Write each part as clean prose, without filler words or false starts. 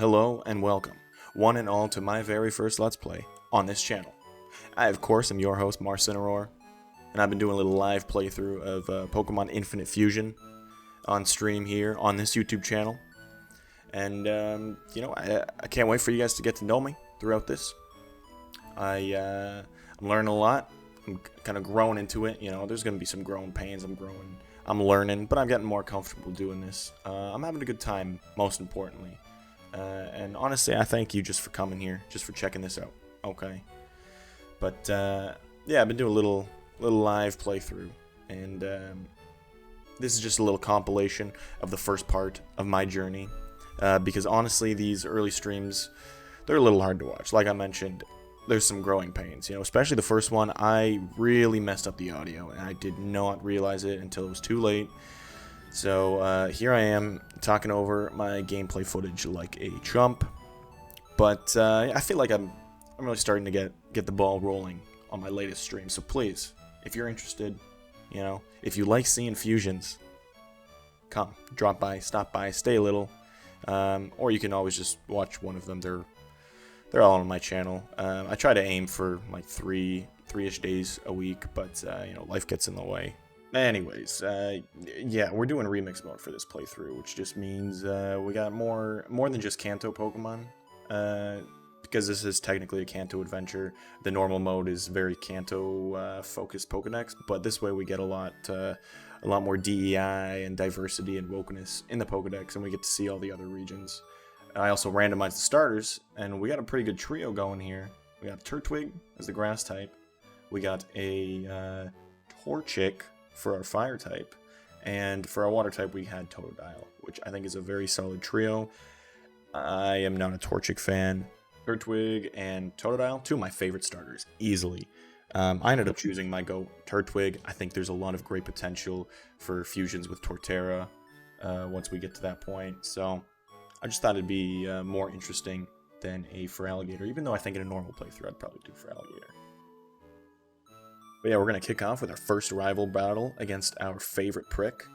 Hello and welcome, one and all, to my very first Let's Play on this channel. I, of course, am your host, Marcinaror, and I've been doing a little live playthrough of Pokemon Infinite Fusion on stream here on this YouTube channel. And, I can't wait for you guys to get to know me throughout this. I'm learning a lot. I'm kind of growing into it. You know, there's going to be some growing pains. I'm learning, but I'm getting more comfortable doing this. I'm having a good time, most importantly. And honestly, I thank you just for coming here, just for checking this out. Okay. But, yeah, I've been doing a little live playthrough. And this is just a little compilation of the first part of my journey. Because honestly, these early streams, they're a little hard to watch. Like I mentioned, there's some growing pains. You know, especially the first one, I really messed up the audio. And I did not realize it until it was too late. So here I am talking over my gameplay footage like a chump, but I feel like I'm really starting to get the ball rolling on my latest stream. So please, if you're interested, you know, if you like seeing fusions, come, drop by, stop by, stay a little, or you can always just watch one of them. They're all on my channel. I try to aim for like three-ish days a week, but you know, life gets in the way. Anyways, yeah, we're doing remix mode for this playthrough, which just means we got more than just Kanto Pokemon. Because this is technically a Kanto adventure, the normal mode is very Kanto focused Pokedex, but this way we get a lot more DEI and diversity and wokeness in the Pokedex, and we get to see all the other regions. I also randomized the starters, and we got a pretty good trio going here. We got Turtwig as the grass type. We got a Torchic for our fire type, and for our water type we had Totodile, which I think is a very solid trio. I am not a Torchic fan. Turtwig and Totodile, two of my favorite starters, easily. I ended up choosing my GOAT, Turtwig. I think there's a lot of great potential for fusions with Torterra once we get to that point, so I just thought it'd be more interesting than a Feraligatr, even though I think in a normal playthrough I'd probably do Feraligatr. But yeah, we're going to kick off with our first rival battle against our favorite prick.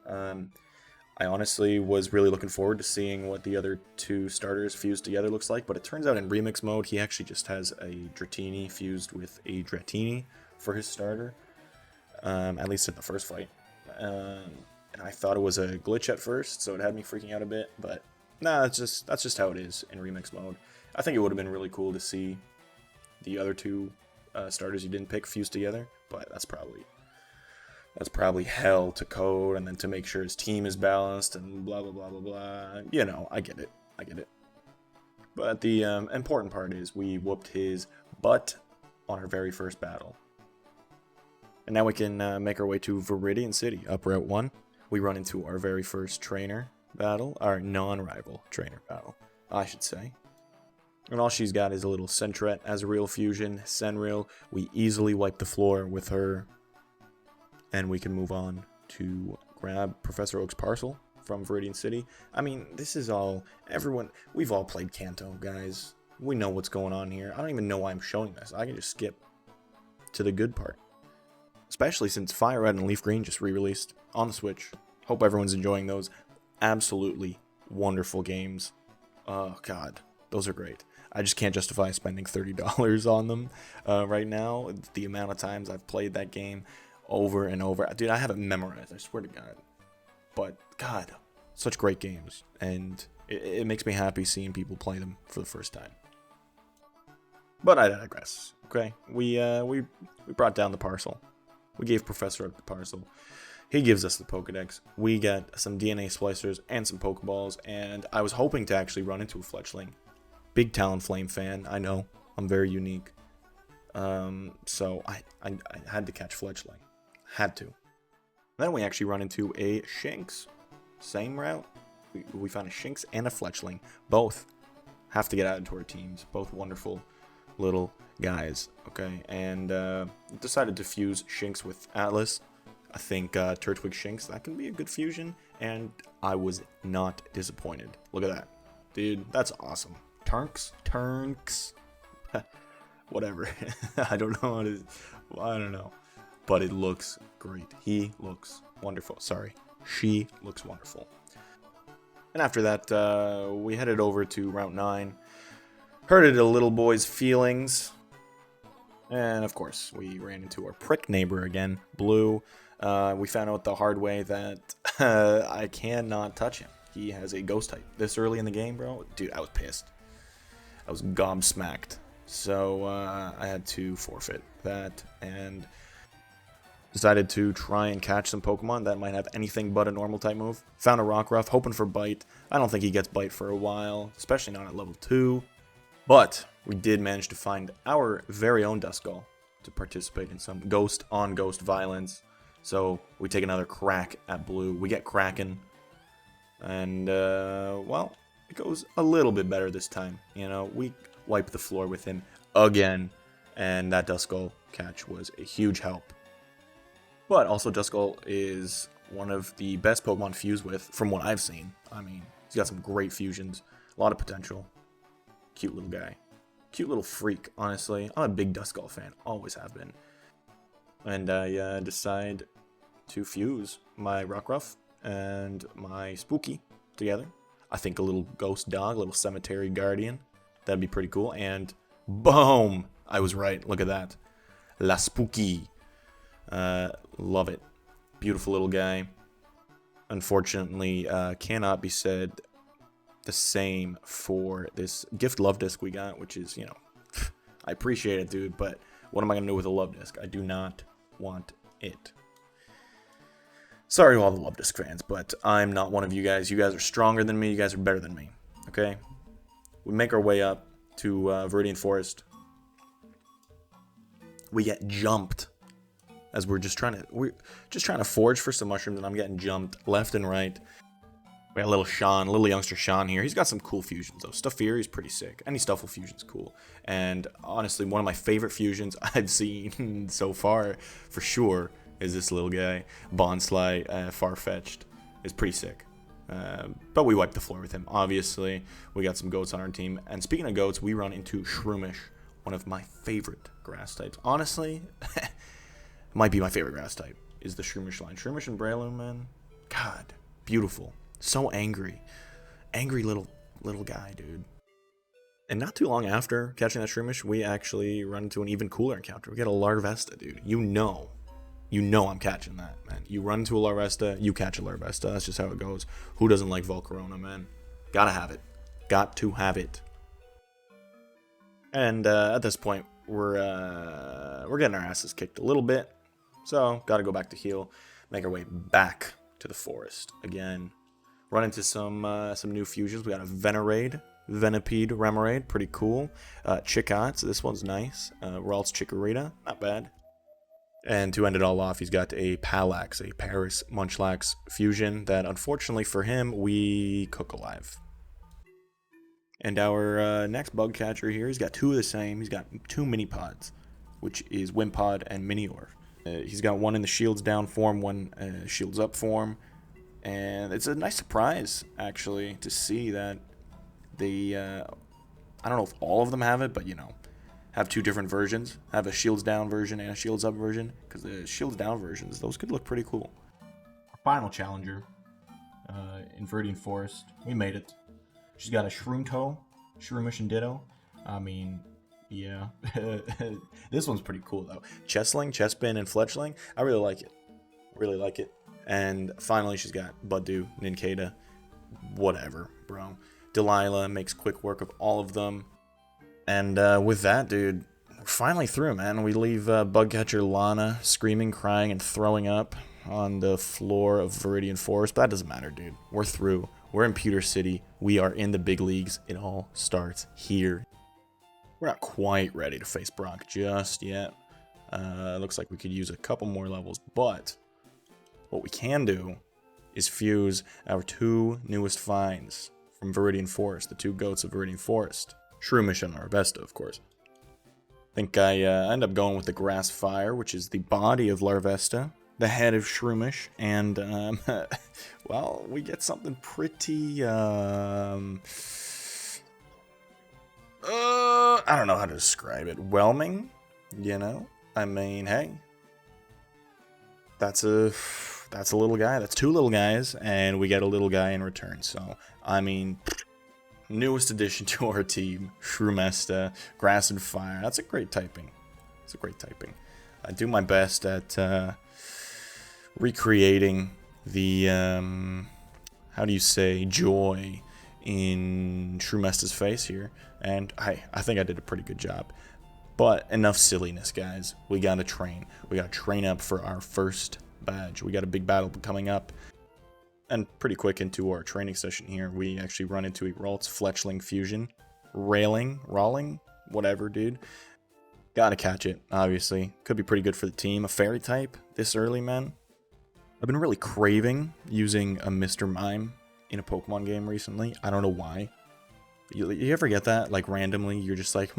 I honestly was really looking forward to seeing what the other two starters fused together looks like, but it turns out in remix mode he actually just has a Dratini fused with a Dratini for his starter, at least in the first fight. And I thought it was a glitch at first, so it had me freaking out a bit, but nah, that's just how it is in remix mode. I think it would have been really cool to see the other two starters you didn't pick fused together, but that's probably hell to code and then to make sure his team is balanced and blah blah blah blah blah. You know, I get it. But the important part is we whooped his butt on our very first battle, and now we can make our way to Viridian City up Route 1. We run into our very first trainer battle, our non-rival trainer battle, I should say. And all she's got is a little Sentret as a real fusion, Senril. We easily wipe the floor with her. And we can move on to grab Professor Oak's parcel from Viridian City. I mean, this is all, we've all played Kanto, guys. We know what's going on here. I don't even know why I'm showing this. I can just skip to the good part. Especially since Fire Red and Leaf Green just re-released on the Switch. Hope everyone's enjoying those. Absolutely wonderful games. Oh, God. Those are great. I just can't justify spending $30 on them right now. The amount of times I've played that game over and over. Dude, I have it memorized, I swear to God. But, God, such great games. And it makes me happy seeing people play them for the first time. But I digress, okay? We brought down the parcel. We gave Professor Oak the parcel. He gives us the Pokedex. We get some DNA splicers and some Pokeballs. And I was hoping to actually run into a Fletchling. Big Talonflame fan, I know. I'm very unique. So I had to catch Fletchling. Had to. Then we actually run into a Shinx. Same route. We found a Shinx and a Fletchling. Both have to get added to our teams. Both wonderful little guys. Okay, and decided to fuse Shinx with Atlas. I think Turtwig Shinx, that can be a good fusion. And I was not disappointed. Look at that. Dude, that's awesome. Turnks. Whatever. I don't know what it is. I don't know. But it looks great. He looks wonderful. Sorry. She looks wonderful. And after that, we headed over to Route 9. Hurted a little boy's feelings. And, of course, we ran into our prick neighbor again, Blue. We found out the hard way that I cannot touch him. He has a ghost type. This early in the game, bro? Dude, I was pissed. I was gobsmacked. So, I had to forfeit that and decided to try and catch some Pokemon that might have anything but a normal type move. Found a Rockruff, hoping for Bite. I don't think he gets Bite for a while, especially not at level 2. But we did manage to find our very own Duskull to participate in some ghost-on-ghost violence. So we take another crack at Blue. We get Kraken. And, well, it goes a little bit better this time. You know, we wipe the floor with him again. And that Duskull catch was a huge help. But also Duskull is one of the best Pokemon to fuse with from what I've seen. I mean, he's got some great fusions. A lot of potential. Cute little guy. Cute little freak, honestly. I'm a big Duskull fan. Always have been. And I decide to fuse my Rockruff and my Spooky together. I think a little ghost dog, a little cemetery guardian. That'd be pretty cool. And boom! I was right. Look at that. La Spooky. Love it. Beautiful little guy. Unfortunately, cannot be said the same for this gift love disc we got, which is, you know, I appreciate it, dude, but what am I going to do with a love disc? I do not want it. Sorry to all the love disc fans, but I'm not one of you guys. You guys are stronger than me. You guys are better than me. Okay? We make our way up to Viridian Forest. We get jumped as we're just trying to forage for some mushrooms, and I'm getting jumped left and right. We got little youngster Sean here. He's got some cool fusions, though. Stuffiri's pretty sick. Any Stuffle fusion's cool. And honestly, one of my favorite fusions I've seen so far, for sure, is this little guy. Bonsly, Farfetch'd, is pretty sick. But we wiped the floor with him, obviously. We got some goats on our team. And speaking of goats, we run into Shroomish, one of my favorite grass types. Honestly, might be my favorite grass type, is the Shroomish line. Shroomish and Breloom, man. God, beautiful. So angry. Angry little guy, dude. And not too long after catching that Shroomish, we actually run into an even cooler encounter. We get a Larvesta, dude. You know I'm catching that, man. You run into a Larvesta, you catch a Larvesta. That's just how it goes. Who doesn't like Volcarona, man? Gotta have it. Got to have it. And at this point, we're getting our asses kicked a little bit. So, gotta go back to heal. Make our way back to the forest again. Run into some new fusions. We got a Venerade, Venipede, Remoraid, pretty cool. Chicot, so this one's nice. Ralts Chikorita, not bad. And to end it all off, he's got a Palax, a Paris Munchlax fusion that, unfortunately for him, we cook alive. And our next bug catcher here, he's got two of the same. He's got two mini pods, which is Wimpod and Minior. He's got one in the shields down form, one shields up form. And it's a nice surprise, actually, to see that they, I don't know if all of them have it, but, you know, have two different versions. Have a shields down version and a shields up version, because the shields down versions, those could look pretty cool. Our final challenger, in Viridian Forest, we made it. She's got a Shroomtoe, Shroomish and Ditto. I mean, yeah. This one's pretty cool, though. Chesling, Chespin, and Fletchling, I really like it. Really like it. And finally, she's got Budew, Nincada, whatever, bro. Delilah makes quick work of all of them. And with that, dude, we're finally through, man. We leave Bugcatcher Lana screaming, crying, and throwing up on the floor of Viridian Forest. But that doesn't matter, dude. We're through. We're in Pewter City. We are in the big leagues. It all starts here. We're not quite ready to face Brock just yet. Looks like we could use a couple more levels, but what we can do is fuse our two newest finds from Viridian Forest, the two goats of Viridian Forest. Shroomish and Larvesta, of course. I think I end up going with the Grass Fire, which is the body of Larvesta, the head of Shroomish, and, well, we get something pretty, I don't know how to describe it. Whelming, you know? I mean, hey. That's that's a little guy. That's 2 little guys, and we get a little guy in return. So, I mean, newest addition to our team, Shrumesta, Grass and Fire. That's a great typing. It's a great typing. I do my best at recreating the, how do you say, joy in Shrumesta's face here. And I think I did a pretty good job. But enough silliness, guys. We gotta train. We gotta train up for our first badge. We got a big battle coming up. And pretty quick into our training session here, we actually run into a Ralts Fletchling Fusion. Rawling, whatever, dude. Gotta catch it, obviously. Could be pretty good for the team. A fairy type this early, man. I've been really craving using a Mr. Mime in a Pokemon game recently. I don't know why. You ever get that? Like, randomly, you're just like,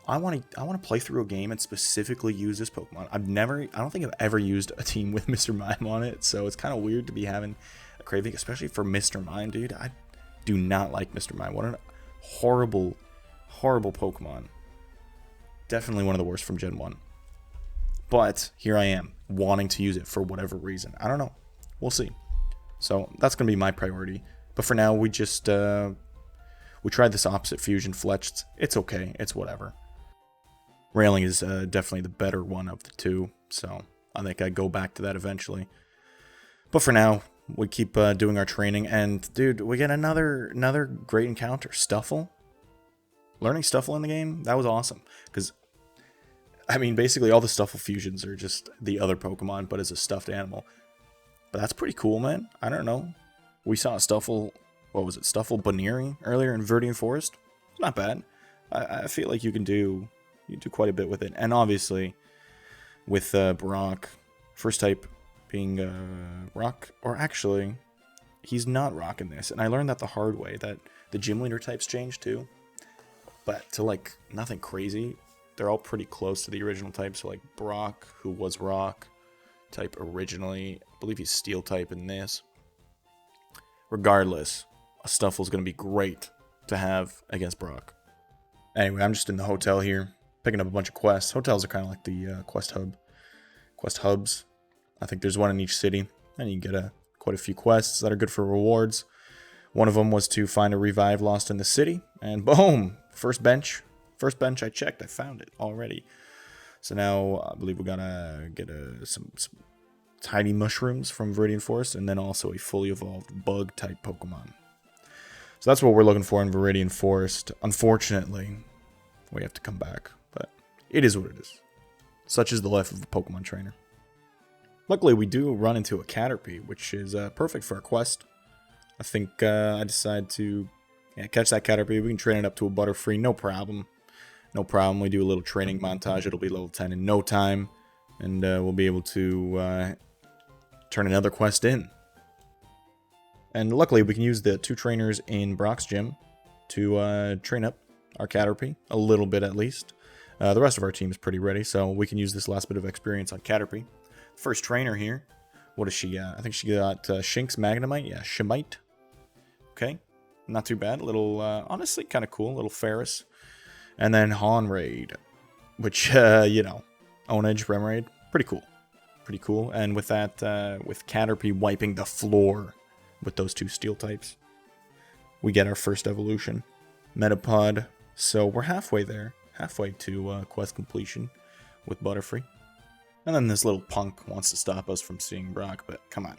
I want to play through a game and specifically use this Pokemon. I don't think I've ever used a team with Mr. Mime on it, so it's kind of weird to be having a craving, especially for Mr. Mime, dude. I do not like Mr. Mime. What a horrible, horrible Pokemon. Definitely one of the worst from Gen 1. But here I am, wanting to use it for whatever reason. I don't know. We'll see. So that's going to be my priority. But for now, we just, we tried this opposite fusion fletched. It's okay. It's whatever. Railing is definitely the better one of the two, so I think I'd go back to that eventually. But for now, we keep doing our training, and dude, we get another great encounter. Stuffle. Learning Stuffle in the game, that was awesome. Because, I mean, basically all the Stuffle fusions are just the other Pokemon, but as a stuffed animal. But that's pretty cool, man. I don't know. We saw a Stuffle, what was it, Stuffle Baneri earlier in Viridian Forest. Not bad. I feel like you do quite a bit with it. And obviously, with Brock, first type being Rock, or actually, he's not Rock in this. And I learned that the hard way, that the gym leader types change too. But to like, nothing crazy. They're all pretty close to the original type. So like Brock, who was Rock type originally, I believe he's Steel type in this. Regardless, a Stuffle's going to be great to have against Brock. Anyway, I'm just in the hotel here, picking up a bunch of quests. Hotels are kind of like the quest hubs. I think there's one in each city, and you get quite a few quests that are good for rewards. One of them was to find a revive lost in the city, and boom, first bench I checked, I found it already. So now I believe we gotta get some tiny mushrooms from Viridian Forest, and then also a fully evolved bug type Pokemon. So that's what we're looking for in Viridian Forest. Unfortunately, we have to come back, but it is what it is. Such is the life of a Pokemon trainer. Luckily, we do run into a Caterpie, which is perfect for our quest. I think I decide to catch that Caterpie. We can train it up to a Butterfree, no problem. No problem. We do a little training montage. It'll be level 10 in no time, and we'll be able to turn another quest in. And luckily, we can use the 2 trainers in Brock's gym to train up our Caterpie, a little bit at least. The rest of our team is pretty ready, so we can use this last bit of experience on Caterpie. First trainer here. What does she got? I think she got Shinx Magnemite. Yeah, Shemite. Okay, not too bad. A little, honestly, kind of cool. A little Ferris. And then Honraid, which, you know, Onedge, Remoraid. Pretty cool. Pretty cool. And with that, with Caterpie wiping the floor with those 2 steel types, we get our first evolution. Metapod. So we're halfway there. Halfway to quest completion with Butterfree. And then this little punk wants to stop us from seeing Brock, but come on.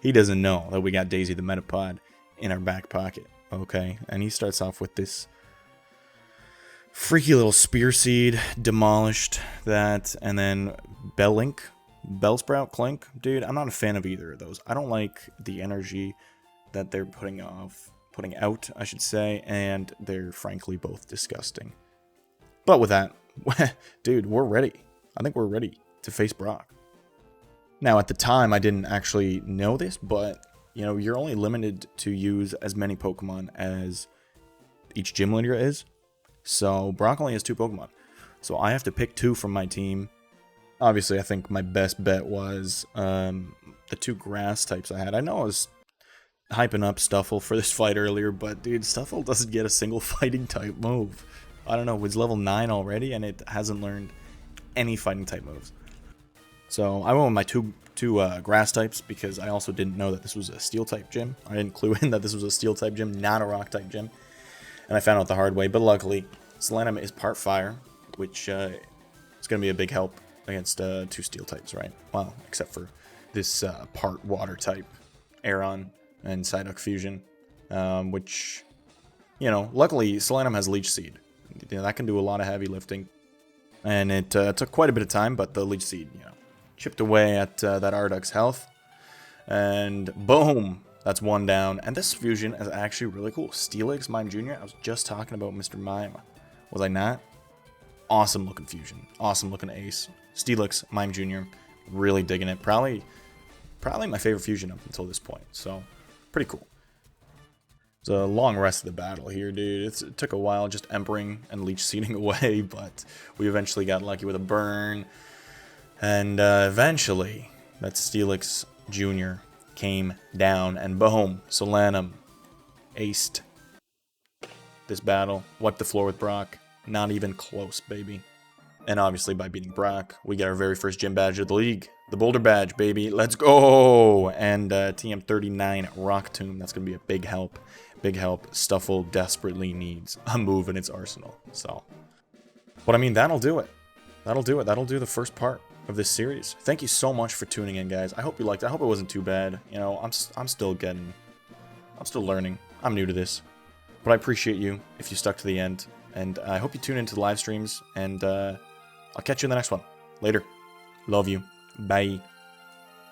He doesn't know that we got Daisy the Metapod in our back pocket, okay? And he starts off with this freaky little Spear Seed, demolished that, and then Bellsprout, Clink. Dude, I'm not a fan of either of those. I don't like the energy that they're putting out, I should say, and they're frankly both disgusting. But with that, dude, we're ready. I think we're ready to face Brock. Now, at the time, I didn't actually know this, but, you know, you're only limited to use as many Pokemon as each gym leader is. So, Brock only has 2 Pokemon. So, I have to pick 2 from my team. Obviously, I think my best bet was the 2 grass types I had. I know I was hyping up Stuffle for this fight earlier, but, dude, Stuffle doesn't get a single fighting type move. I don't know, it's level 9 already, and it hasn't learned any fighting type moves. So I went with my two two grass types because I also didn't know that this was a steel type gym. I didn't clue in that this was a steel type gym, not a rock type gym. And I found out the hard way, but luckily, Solanum is part fire, which is going to be a big help against two steel types, right? Well, except for this part water type, Aeron and Psyduck Fusion, which, you know, luckily Solanum has Leech Seed. You know, that can do a lot of heavy lifting. And it took quite a bit of time, but the Leech Seed, you know, chipped away at that Arduck's health. And boom! That's one down. And this fusion is actually really cool. Steelix, Mime Jr. I was just talking about Mr. Mime. Was I not? Awesome looking fusion. Awesome looking ace. Steelix, Mime Jr. Really digging it. Probably my favorite fusion up until this point. So, pretty cool. It's a long rest of the battle here, dude. It took a while just Empering and Leech Seeding away, but we eventually got lucky with a burn. And eventually, that Steelix Jr. came down, and boom, Solanum aced this battle. Wiped the floor with Brock. Not even close, baby. And obviously, by beating Brock, we get our very first gym badge of the league. The Boulder Badge, baby. Let's go! And TM39 Rock Tomb. That's going to be a big help. Big help. Stuffle desperately needs a move in its arsenal. So, but I mean, that'll do it. That'll do it. That'll do the first part of this series. Thank you so much for tuning in, guys. I hope you liked it. I hope it wasn't too bad. You know, I'm still learning. I'm new to this. But I appreciate you if you stuck to the end. And I hope you tune into the live streams. And I'll catch you in the next one. Later. Love you. Bye.